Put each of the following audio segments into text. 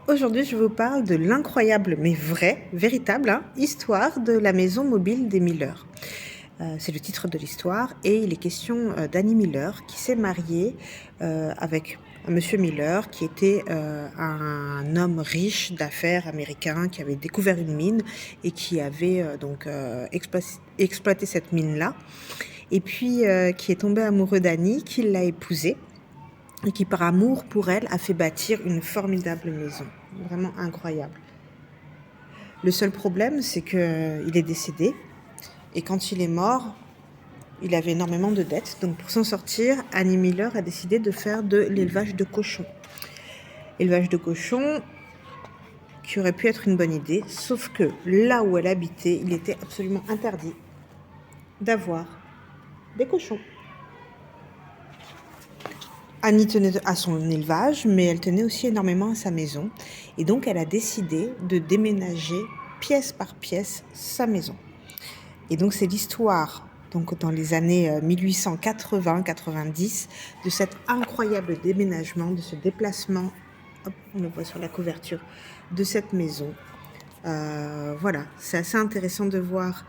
Aujourd'hui, je vous parle de l'incroyable, mais vraie, véritable, histoire de la maison mobile des Miller. C'est le titre de l'histoire et il est question d'Annie Miller qui s'est mariée avec un monsieur Miller qui était un homme riche d'affaires américain qui avait découvert une mine et qui avait exploité cette mine-là. Et puis qui est tombé amoureux d'Annie, qui l'a épousée et qui, par amour pour elle, a fait bâtir une formidable maison. Vraiment incroyable. Le seul problème, c'est qu'il est décédé. Et quand il est mort, il avait énormément de dettes. Donc pour s'en sortir, Annie Miller a décidé de faire de l'élevage de cochons. Élevage de cochons qui aurait pu être une bonne idée, sauf que là où elle habitait, il était absolument interdit d'avoir des cochons. Annie tenait à son élevage, mais elle tenait aussi énormément à sa maison. Et donc, elle a décidé de déménager pièce par pièce sa maison. Et donc, c'est l'histoire, donc dans les années 1880-90, de cet incroyable déménagement, de ce déplacement, hop, on le voit sur la couverture, de cette maison. Voilà, c'est assez intéressant de voir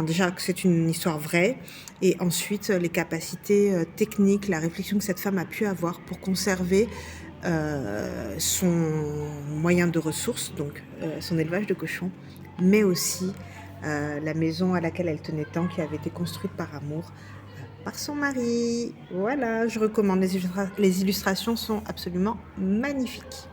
déjà que c'est une histoire vraie, et ensuite les capacités techniques, la réflexion que cette femme a pu avoir pour conserver son moyen de ressources, donc son élevage de cochons, mais aussi la maison à laquelle elle tenait tant, qui avait été construite par amour par son mari. Voilà, je recommande, les illustrations sont absolument magnifiques.